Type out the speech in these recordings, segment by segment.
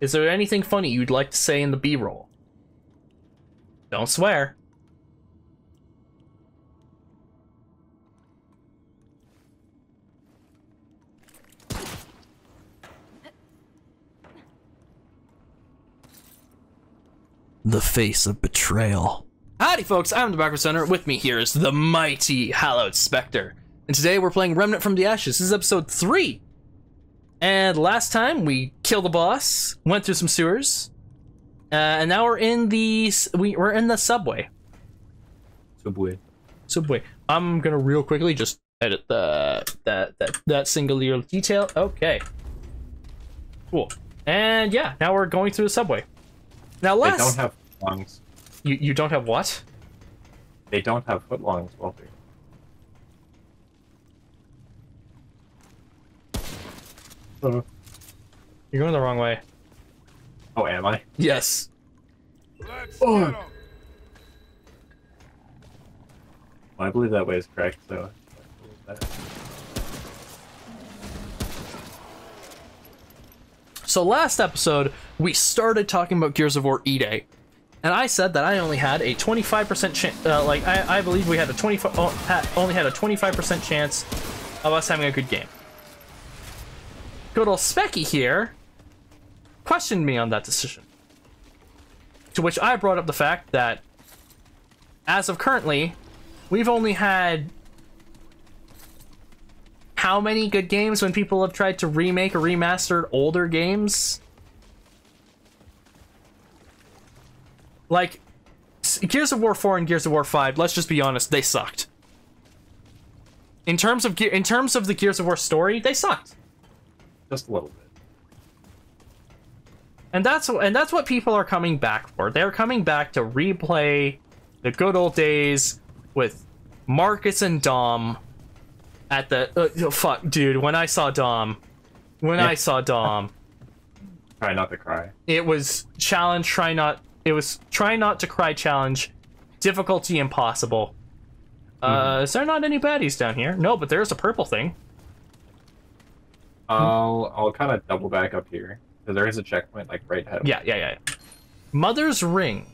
Is there anything funny you'd like to say in the B-roll? Don't swear. The face of betrayal. Howdy folks, I'm the Backwards Center. With me here is the mighty HallowedSpectre. And today we're playing Remnant from the Ashes. This is episode 3. And last time we killed the boss, went through some sewers, and now we're in the subway. Subway. I'm gonna real quickly just edit that single little detail. Okay. Cool. And yeah, now we're going through the subway. Now They don't have footlongs. You don't have what? They don't have footlongs, Walter. You're going the wrong way. Oh, am I? Yes. Oh. Well, I believe that way is correct, so... So last episode, we started talking about Gears of War E-Day. And I said that I only had a 25% chance, I believe we had a only had a 25% chance of us having a good game. Good old Specky here questioned me on that decision. To which I brought up the fact that, as of currently, we've only had how many good games when people have tried to remake or remaster older games? Like, Gears of War 4 and Gears of War 5, let's just be honest, they sucked. In terms of the Gears of War story, they sucked. Just a little bit. And that's what people are coming back for. They're coming back to replay the good old days with Marcus and Dom at the fuck, dude, when I saw Dom. I saw Dom. Try not to cry. It was challenge, try not to cry challenge, difficulty impossible. Is there not any baddies down here? No, but there's a purple thing. I'll kind of double back up here, because there is a checkpoint like right ahead. Yeah. Mother's Ring.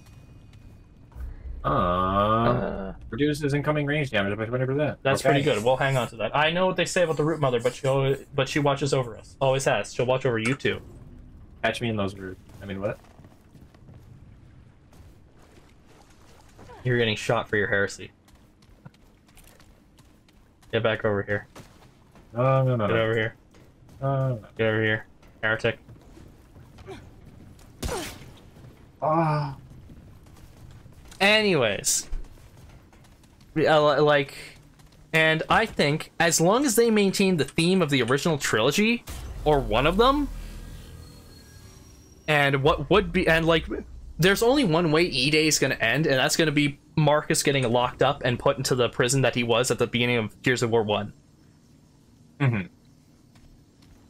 Reduces incoming range damage by 20%. That's pretty good. We'll hang on to that. I know what they say about the Root Mother, but she watches over us. Always has. She'll watch over you too. Catch me in those roots. I mean, what? You're getting shot for your heresy. Get back over here. No. Get over here. No. Get over here. Heretic. Ah. Anyways. And I think as long as they maintain the theme of the original trilogy, or one of them, and what would be, and like, there's only one way E-Day is going to end, and that's going to be Marcus getting locked up and put into the prison that he was at the beginning of Gears of War 1. Mm-hmm.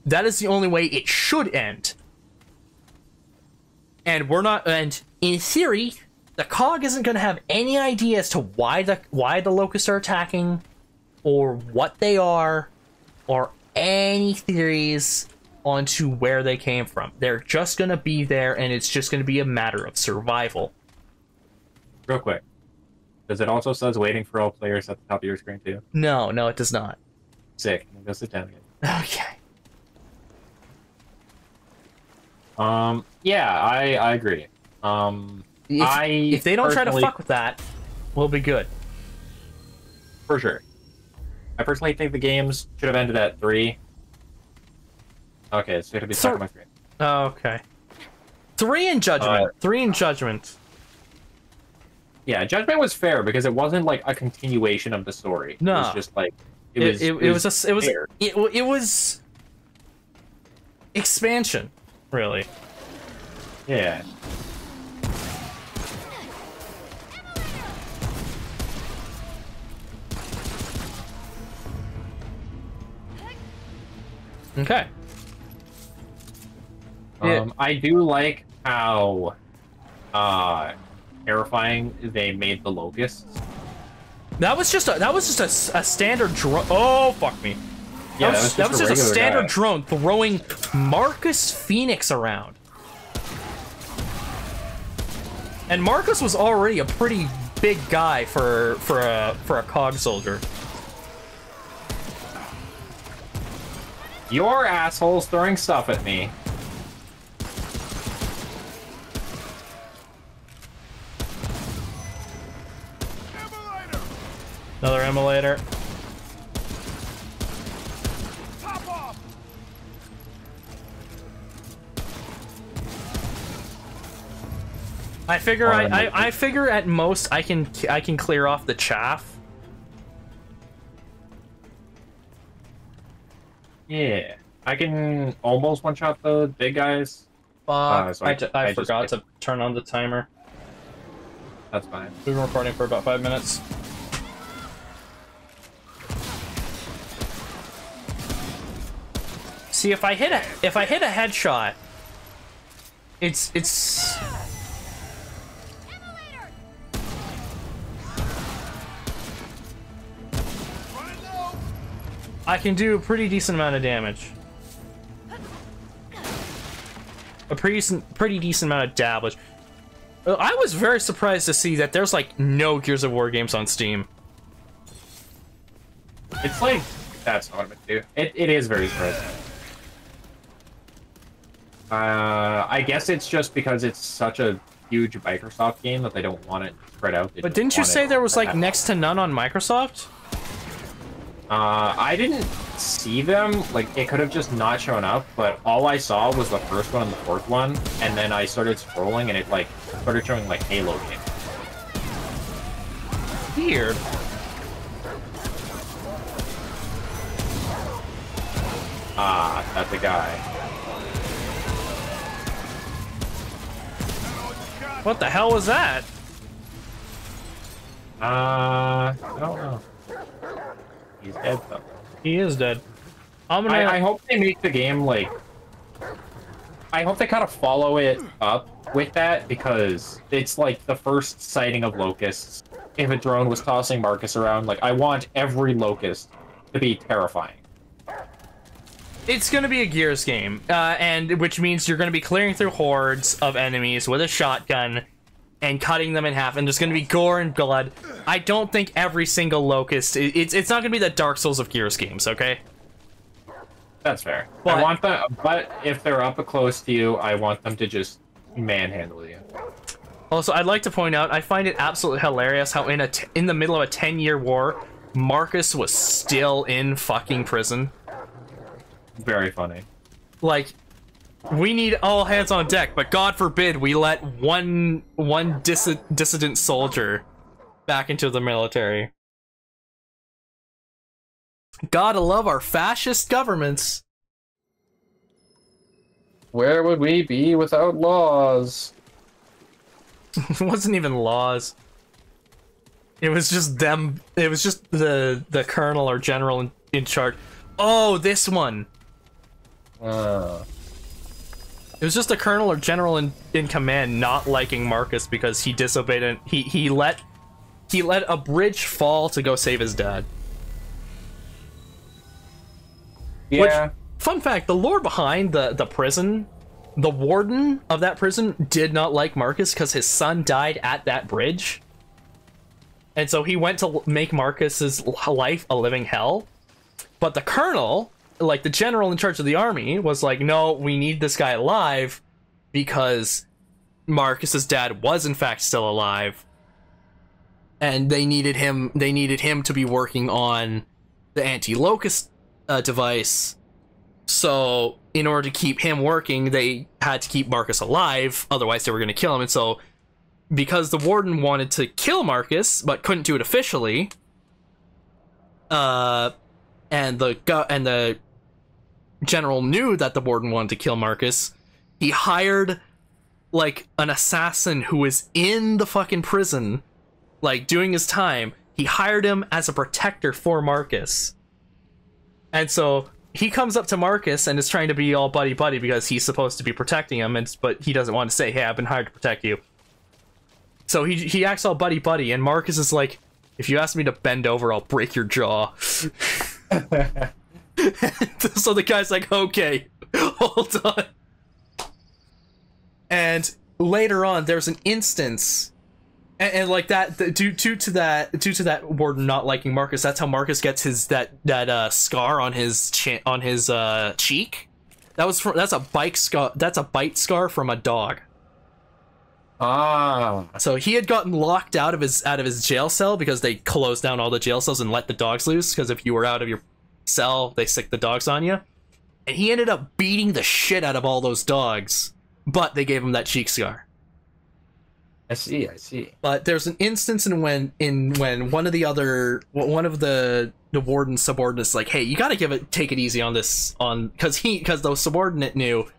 That is the only way it should end. And in theory, the COG isn't going to have any idea as to why the locusts are attacking, or what they are, or any theories onto where they came from. They're just going to be there, and it's just going to be a matter of survival. Real quick. Does it also says waiting for all players at the top of your screen too? No, it does not. Sick. Go sit down again. Okay. Yeah, I agree. If they don't try to fuck with that, we'll be good. For sure. I personally think the games should have ended at 3. Okay, it's going to be stuck on my screen. Okay. 3 in Judgment. 3 in Judgment. Yeah, Judgment was fair because it wasn't like a continuation of the story. No. It was just like it was expansion, really. Yeah. Okay. I do like how terrifying they made the locusts. That was just a standard drone. Oh fuck me! Yeah, that was just a standard guy. drone throwing Marcus Phoenix around. And Marcus was already a pretty big guy for a cog soldier. Your asshole's throwing stuff at me. Another immolator. I figure I figure at most I can clear off the chaff. Yeah, I can almost one-shot the big guys. So I forgot to turn on the timer. That's fine. We've been recording for about 5 minutes. See, if I hit a headshot, it's I can do a pretty decent amount of damage. A pretty decent amount of damage. I was very surprised to see that there's like no Gears of War games on Steam. It's like that's not what I'm gonna do. It is very surprising. I guess it's just because it's such a huge Microsoft game that they don't want it spread out. But didn't you say there was like next to none on Microsoft? I didn't see them. Like, it could have just not shown up, but all I saw was the first one and the fourth one, and then I started scrolling, and it, like, started showing, like, Halo games. Weird. Ah, that's the guy. What the hell was that? I don't know. He's dead, though. He is dead. I hope they make the game, like... I hope they kind of follow it up with that, because it's, like, the first sighting of locusts. If a drone was tossing Marcus around, like, I want every locust to be terrifying. It's gonna be a Gears game, and which means you're gonna be clearing through hordes of enemies with a shotgun and cutting them in half, and there's gonna be gore and blood. I don't think every single locust... It's not gonna be the Dark Souls of Gears games, okay? That's fair. But, I want them, but if they're up close to you, I want them to just manhandle you. Also, I'd like to point out, I find it absolutely hilarious how in the middle of a 10-year war, Marcus was still in fucking prison. Very funny. Like, we need all hands on deck, but God forbid we let one dissident soldier back into the military. Gotta love our fascist governments. Where would we be without laws? It wasn't even laws. It was just them. It was just the colonel or general in charge. Oh, this one. It was just a colonel or general in command not liking Marcus because he disobeyed and he let a bridge fall to go save his dad. Yeah. Which, fun fact, the lore behind the prison, the warden of that prison did not like Marcus because his son died at that bridge. And so he went to make Marcus's life a living hell. But the colonel, like the general in charge of the army, was like, no, we need this guy alive because Marcus's dad was in fact still alive. And they needed him to be working on the anti-locust device. So in order to keep him working, they had to keep Marcus alive, otherwise they were going to kill him. And so because the warden wanted to kill Marcus but couldn't do it officially, and the general knew that the warden wanted to kill Marcus, he hired like an assassin who was in the fucking prison, like doing his time. He hired him as a protector for Marcus. And so he comes up to Marcus and is trying to be all buddy-buddy because he's supposed to be protecting him, but he doesn't want to say, hey, I've been hired to protect you. So he acts all buddy-buddy, and Marcus is like, if you ask me to bend over, I'll break your jaw. So the guy's like, okay, hold on. And later on, there's an instance, and like that, due to that warden not liking Marcus, that's how Marcus gets his that scar on his cheek. That's a bite scar from a dog. Ah. So he had gotten locked out of his jail cell because they closed down all the jail cells and let the dogs loose, because if you were out of your cell, they sick the dogs on you. And he ended up beating the shit out of all those dogs, but they gave him that cheek scar. I see. But there's an instance when one of the warden's subordinates like, hey, you gotta take it easy on this, because the subordinate knew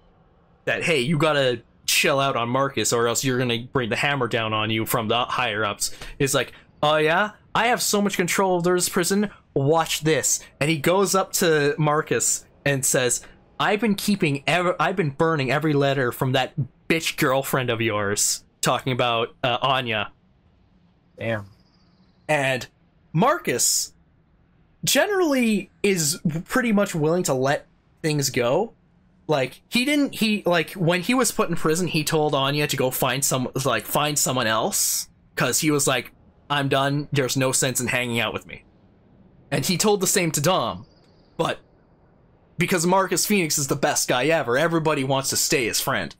that, hey, you gotta chill out on Marcus or else you're gonna bring the hammer down on you from the higher ups. It's like, oh yeah, I have so much control over this prison, watch this. And he goes up to Marcus and says, I've been burning every letter from that bitch girlfriend of yours, talking about Anya. Damn. And Marcus generally is pretty much willing to let things go. Like, when he was put in prison, he told Anya to go find someone else, because he was like, I'm done, there's no sense in hanging out with me. And he told the same to Dom, but because Marcus Phoenix is the best guy ever, everybody wants to stay his friend.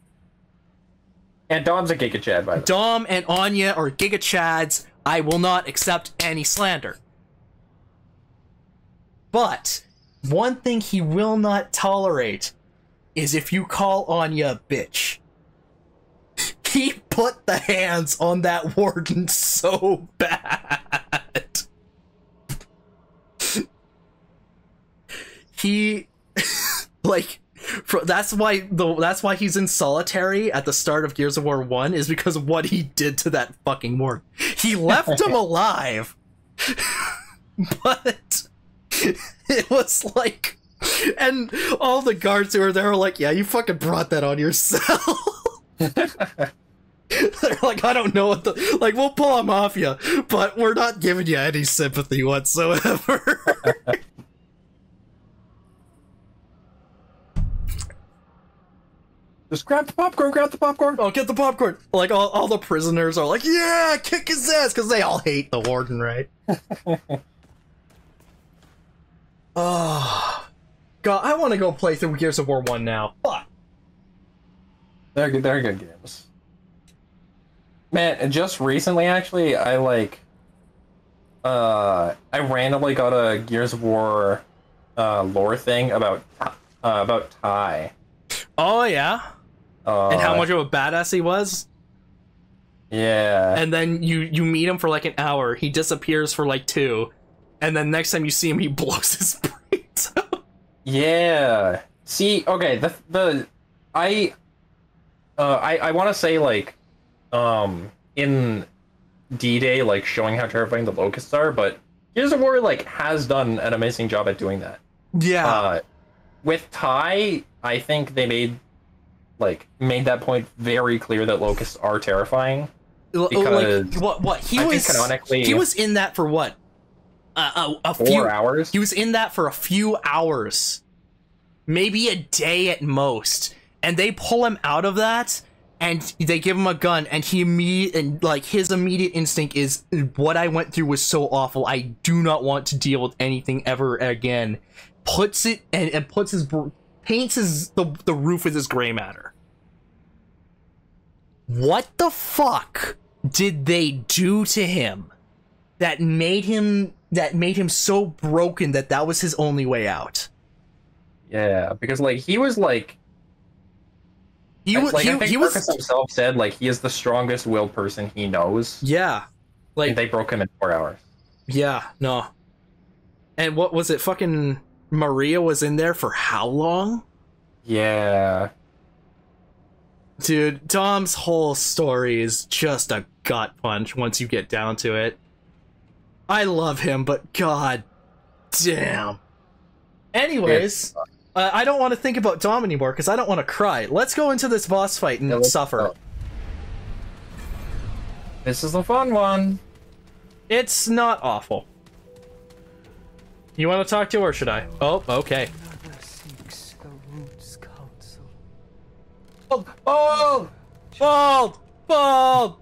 And Dom's a Giga Chad, by the way. Dom and Anya are Giga Chads. I will not accept any slander. But one thing he will not tolerate is if you call Anya a bitch. He put the hands on that warden so bad. He, like, that's why he's in solitary at the start of Gears of War 1, is because of what he did to that fucking warden. He left him alive, but it was like, and all the guards who were there were like, yeah, you fucking brought that on yourself. They're like, I don't know like, we'll pull him off you, but we're not giving you any sympathy whatsoever. Just grab the popcorn. Oh, get the popcorn. Like, all the prisoners are like, yeah, kick his ass, because they all hate the warden, right? Oh, God, I want to go play through Gears of War 1 now. Fuck. They're good games. Man, and just recently, actually, I randomly got a Gears of War lore thing about Ty. Oh, yeah? And how much of a badass he was? Yeah. And then you meet him for like an hour, he disappears for like 2, and then next time you see him, he blows his brains out. Yeah. See, okay, I want to say, like, in D-Day, like, showing how terrifying the locusts are, but Gears of War, like, has done an amazing job at doing that. Yeah. With Ty, I think they made that point very clear that locusts are terrifying. Because like, what he was in that for what? A few 4 hours? He was in that for a few hours. Maybe a day at most. And they pull him out of that, and they give him a gun, and his immediate instinct is, what I went through was so awful, I do not want to deal with anything ever again. Paints the roof with his gray matter. What the fuck did they do to him that made him so broken that was his only way out? Yeah, because like he was like I think Marcus himself said, like, he is the strongest willed person he knows. Yeah. Like, and they broke him in 4 hours. Yeah, no. And what was it? Fucking Maria was in there for how long? Yeah. Dude, Dom's whole story is just a gut punch once you get down to it. I love him, but god damn. Anyways, I don't want to think about Dom anymore because I don't want to cry. Let's go into this boss fight and suffer. This is a fun one. It's not awful. You want to talk to her, or should I? Oh, okay. Oh! Bald! Bald!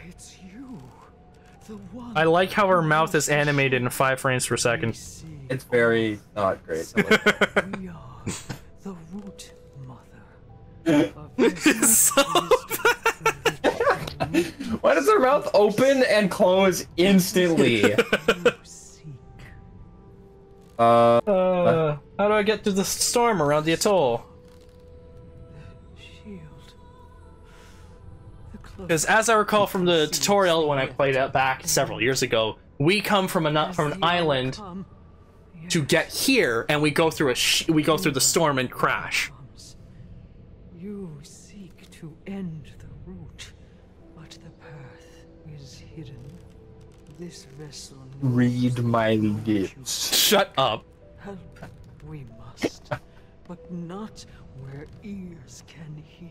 It's you. The one. I like how her mouth is animated in 5 frames per second. It's very not great. We are the root mother. Why does her mouth open and close instantly? How do I get through the storm around the atoll? Because as I recall from the tutorial when I played it back several years ago, we come from an island to get here, and we go through the storm and crash. You seek to end the root, but the path is hidden. This vessel. Read my lips. Shut up. Help we must, but not where ears can hear.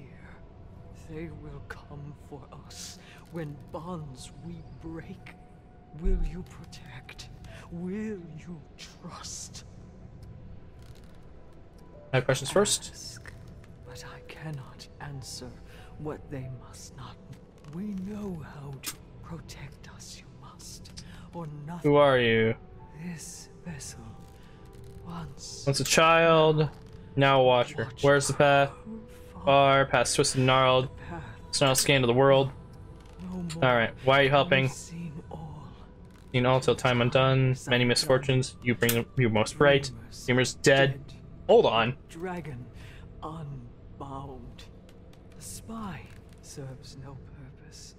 They will come for us when bonds we break. Will you protect? Will you trust? I have questions first. Ask, but I cannot answer what they must not. We know how to protect us. You must, or nothing. Who are you? This vessel once Once a child, now a watcher. Where's the path? Far past twisted and gnarled. Snarl scan of the world. Alright, why are you helping? Seen all till time undone. Many misfortunes. You bring your most bright. Dreamer's dead. Hold on. Dragon unbound. The spy serves no purpose.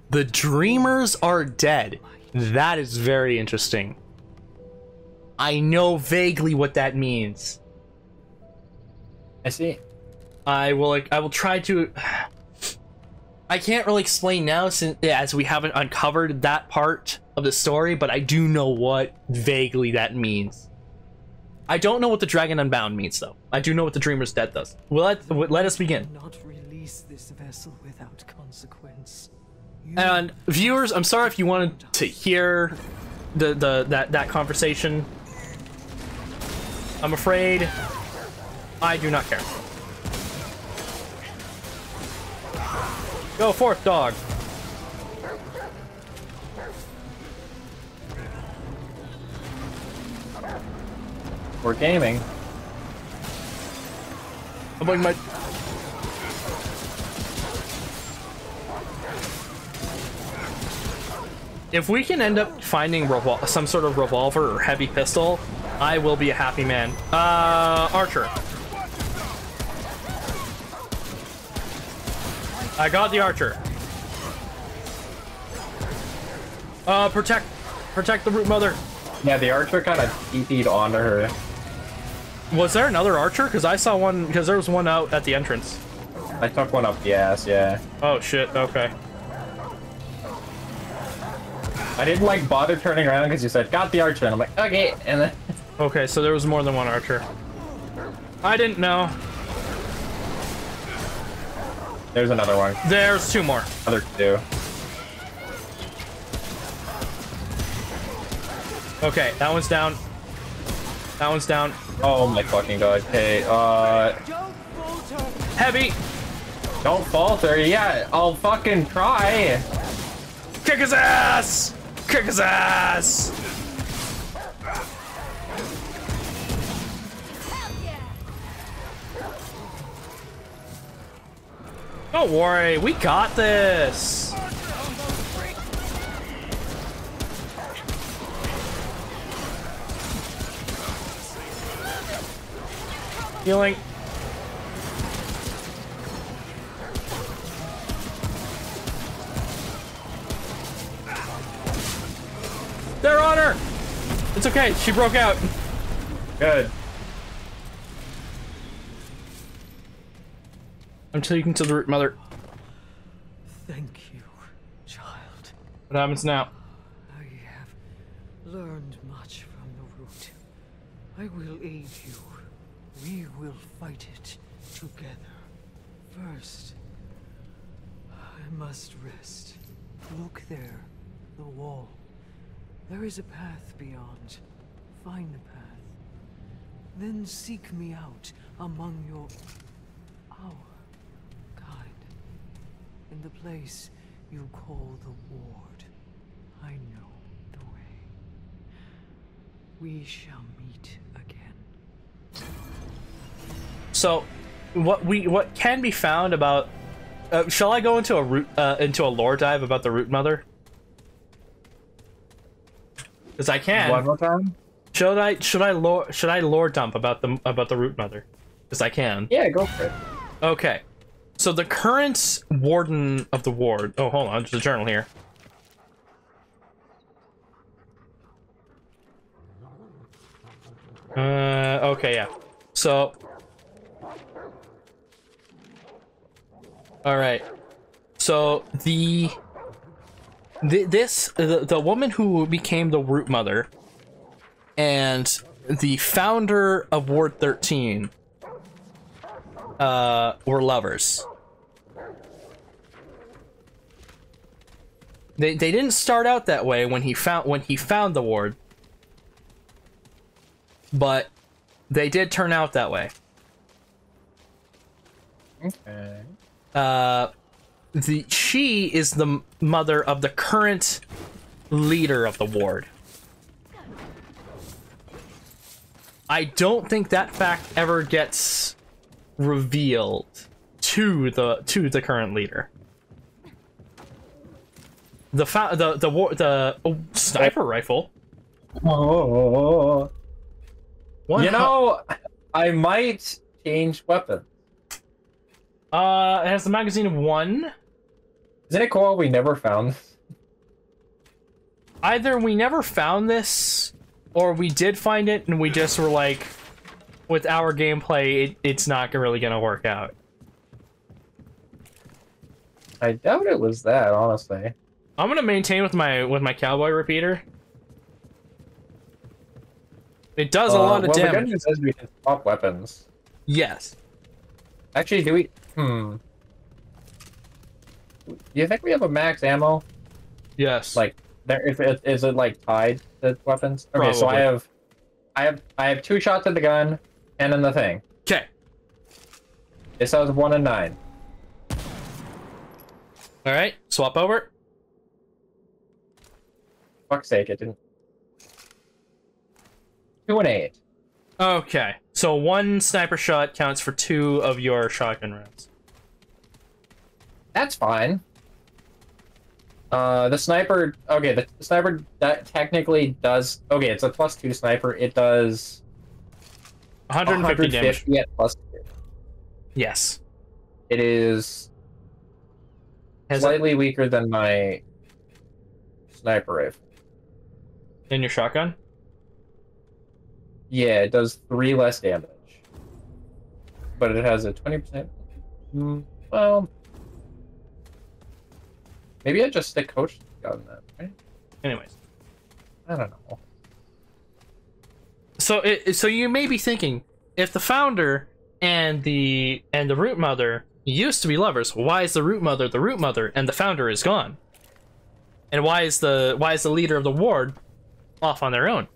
The dreamers are dead. That is very interesting. I know vaguely what that means. I see. I will try to. I can't really explain now since as we haven't uncovered that part of the story, but I do know what vaguely that means. I don't know what the Dragon Unbound means though. I do know what the Dreamer's Dead does. Well, let us begin. Not release this vessel without consequence. And viewers, I'm sorry if you wanted to hear that conversation. I'm afraid I do not care. Go forth, dog. We're gaming. I'm like my. If we can end up finding some sort of revolver or heavy pistol, I will be a happy man. Archer. I got the archer. Protect the root mother. Yeah, the archer kind of TP'd onto her. Was there another archer? Because I saw one, because there was one out at the entrance. I took one up the ass, yeah. Oh shit, okay. I didn't like bother turning around because you said, got the archer, and I'm like, okay, and then... Okay, so there was more than one archer. I didn't know. There's another one. There's 2 more. Other 2. Okay, that one's down. That one's down. Oh my fucking god. Okay, Heavy! don't falter. Yeah, I'll fucking try. Kick his ass! Kick his ass! Don't worry, we got this. Healing. They're on her! It's okay, she broke out. Good. I'm taken to the root mother. Thank you, child. What happens now? I have learned much from the root. I will aid you. We will fight it together. First, I must rest. Look there, the wall. There is a path beyond. Find the path. Then seek me out among your... in the place you call the ward. I know the way. We shall meet again. So, what can be found about? Shall I go into a lore dive about the Root Mother? Because I can. One more time. Should I lore dump about the Root Mother? Because I can. Yeah, go for it. Okay. So the current warden of the ward. Oh, hold on. There's a journal here. Okay, yeah. So. All right. So the woman who became the Root Mother and the founder of Ward 13 were lovers. They didn't start out that way when he found the ward, but they did turn out that way. Okay. She is the mother of the current leader of the ward. I don't think that fact ever gets revealed to the current leader. The sniper rifle. Oh. You know, I might change weapon. It has the magazine of 1. Isn't it cool we never found this? Either we never found this, or we did find it and we just were like, with our gameplay, it's not really gonna work out. I doubt it was that, honestly. I'm gonna maintain with my cowboy repeater. It does a lot of damage. The good news is we can swap weapons. Yes. Actually, do we? Do you think we have a max ammo? Yes. Like, is it like tied to weapons? Okay, Probably. so I have 2 shots at the gun, and in the thing. Okay. This has 1 and 9. All right. Swap over. Fuck's sake, it didn't. 2 and 8. Okay. So 1 sniper shot counts for 2 of your shotgun rounds. That's fine. The sniper. Okay, the sniper that technically does. Okay, it's a +2 sniper. It does 150 damage. At +2. Yes. It is slightly weaker than my sniper rifle. In your shotgun? Yeah, it does 3 less damage. But it has a 20%. Well, maybe I just stick coach gun then, right? Anyways. I don't know. So you may be thinking, if the founder and the Root Mother used to be lovers, why is the Root Mother and the founder is gone? And why is the leader of the ward off on their own?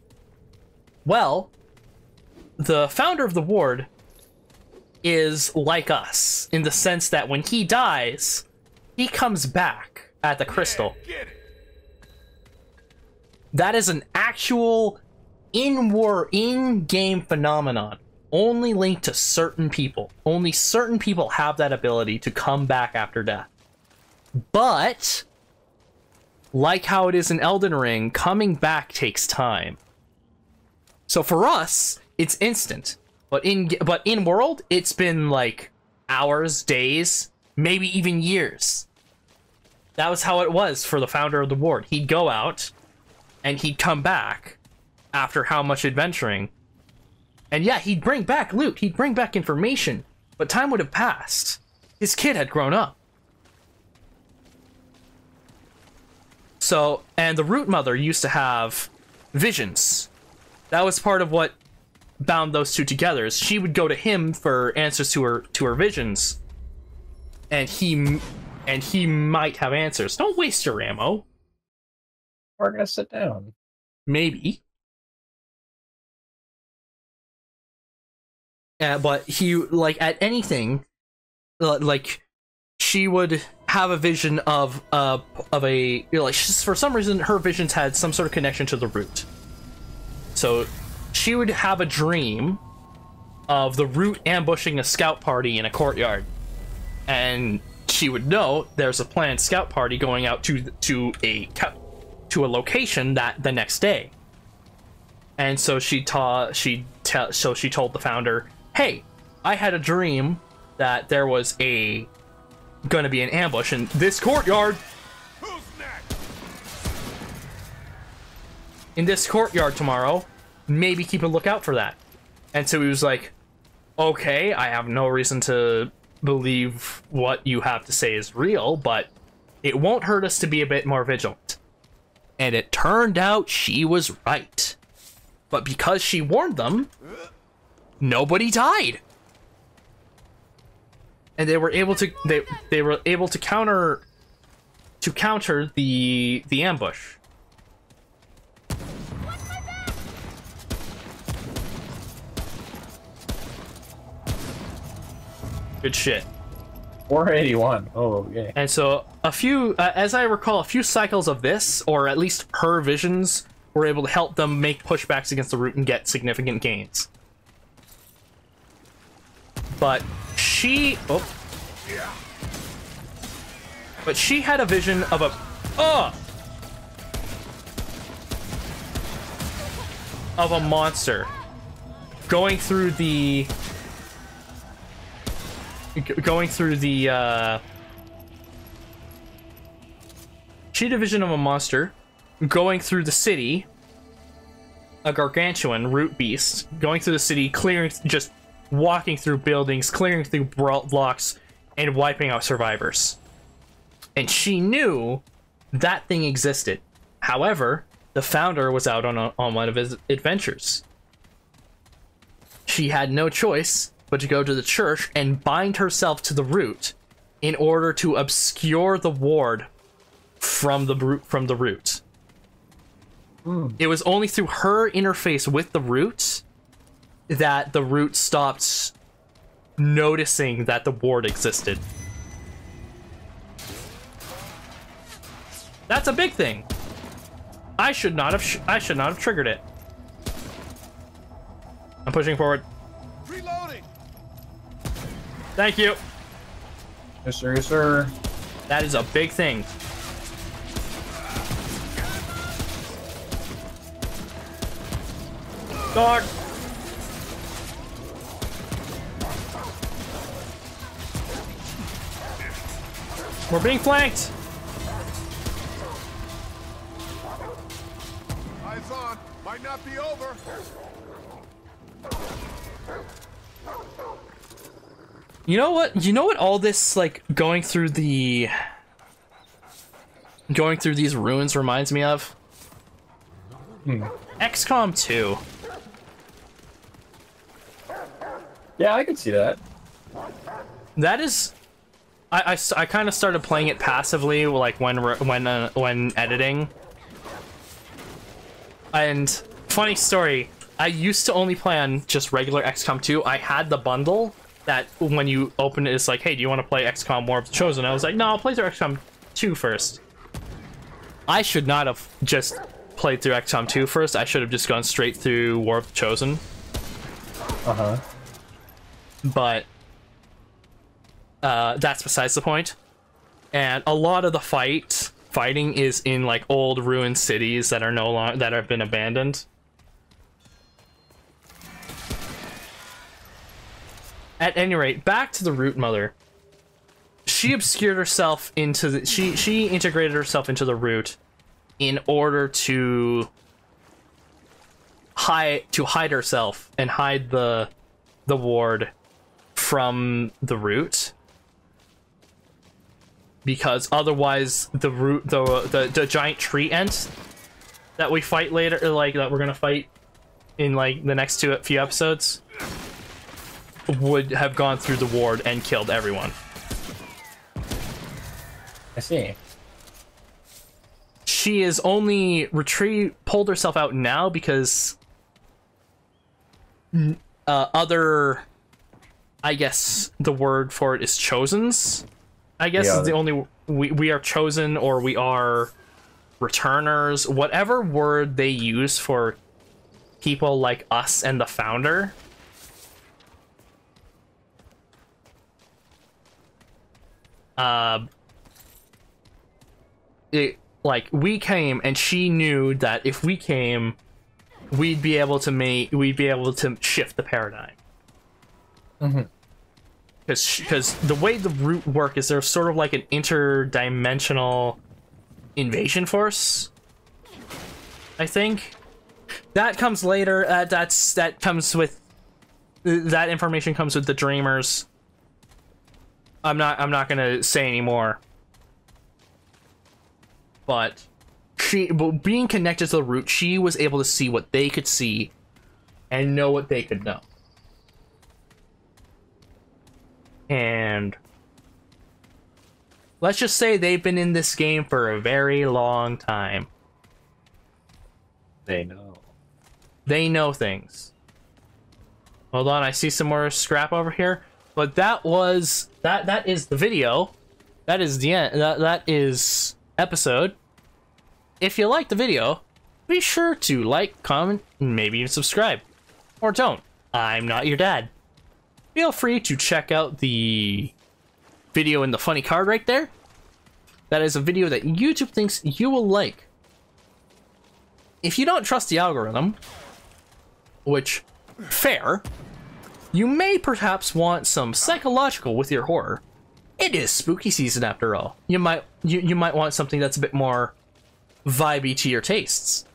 Well, the founder of the ward is like us in the sense that when he dies, he comes back at the crystal. That is an actual in-game phenomenon, only linked to certain people. Only certain people have that ability to come back after death. But like how it is in Elden Ring, coming back takes time. So for us, it's instant. But in world, it's been like hours, days, maybe even years. That was how it was for the founder of the ward. He'd go out and he'd come back after how much adventuring. And yeah, he'd bring back loot, he'd bring back information, but time would have passed. His kid had grown up. So, and the Root Mother used to have visions. That was part of what bound those two together. Is she would go to him for answers to her visions, and he might have answers. Don't waste your ammo. We're gonna sit down. Maybe. But he, like, at anything, like, she would have a vision of a like for some reason her visions had some sort of connection to the root. So she would have a dream of the root ambushing a scout party in a courtyard, and she would know there's a planned scout party going out to a location that the next day. And so she told the founder, "Hey, I had a dream that there was gonna be an ambush in this courtyard. Who's next? In this courtyard tomorrow. Maybe keep a lookout for that." And so he was like, "Okay, I have no reason to believe what you have to say is real, but it won't hurt us to be a bit more vigilant." And it turned out she was right. But because she warned them, nobody died. And they were able to counter the ambush. Good shit. 481. Oh, yeah. And so a few, as I recall, a few cycles of this, or at least her visions, were able to help them make pushbacks against the root and get significant gains. But she had a vision of a monster going through the she had a vision of a monster going through the city, a gargantuan root beast going through the city, just walking through buildings, clearing through blocks, and wiping out survivors. And she knew that thing existed. However, the founder was out on one of his adventures. She had no choice but to go to the church and bind herself to the root in order to obscure the ward from the root. It was only through her interface with the root that the root stopped noticing that the ward existed. That's a big thing. I should not have triggered it. I'm pushing forward. Reloading. Thank you. Yes, sir. Yes, sir. That is a big thing. Dog. We're being flanked. Eyes on. Might not be over. You know what? You know what all this, like, going through these ruins reminds me of? XCOM 2. Yeah, I can see that. That is... I kind of started playing it passively, like, when editing. And, funny story, I used to only play on just regular XCOM 2. I had the bundle that when you open it, it's like, hey, do you want to play XCOM War of the Chosen? I was like, no, I'll play through XCOM 2 first. I should not have just played through XCOM 2 first. I should have just gone straight through War of the Chosen. Uh-huh. But that's besides the point. And a lot of the fighting is in like old ruined cities that are that have been abandoned. At any rate, back to the root mother. She obscured herself into the she integrated herself into the root in order to hide herself and hide the ward from the root, because otherwise the root the giant tree ent that we fight later, like that we're gonna fight in like the next few episodes, would have gone through the ward and killed everyone. I see. She is only pulled herself out now because other, I guess the word for it is chosens, I guess Yeah. is the only we are chosen, or we are returners, whatever word they use for people like us and the founder. Like, we came, and she knew that if we came, we'd be able to shift the paradigm. Because the way the root work is, there's sort of like an interdimensional invasion force, I think. That comes later. That comes with that information comes with the Dreamers. I'm not gonna say anymore. But being connected to the root, she was able to see what they could see and know what they could know. And let's just say they've been in this game for a very long time. They know. They know things. Hold on, I see some more scrap over here. But that is the video. That is the end. That is episode. If you like the video, be sure to like, comment, and maybe even subscribe. Or don't. I'm not your dad. Feel free to check out the video in the funny card right there. That is a video that YouTube thinks you will like. If you don't trust the algorithm, which, fair, you may perhaps want some psychological with your horror. It is spooky season after all. You might want something that's a bit more vibey to your tastes.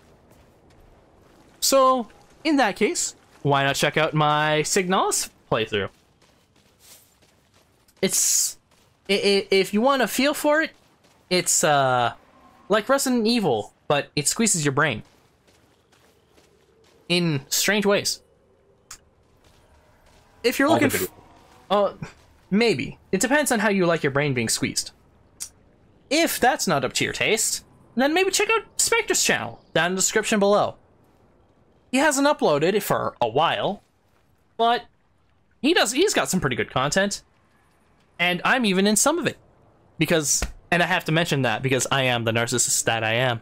So, in that case, why not check out my Signalis playthrough? If you want a feel for it, it's like Resident Evil, but it squeezes your brain in strange ways. If you're looking for... maybe. It depends on how you like your brain being squeezed. If that's not up to your taste, then maybe check out Spectre's channel, down in the description below. He hasn't uploaded it for a while, but he's got some pretty good content. And I'm even in some of it. And I have to mention that because I am the narcissist that I am.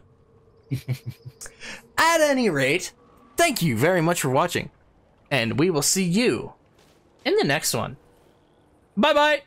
At any rate, thank you very much for watching. And we will see you in the next one. Bye-bye!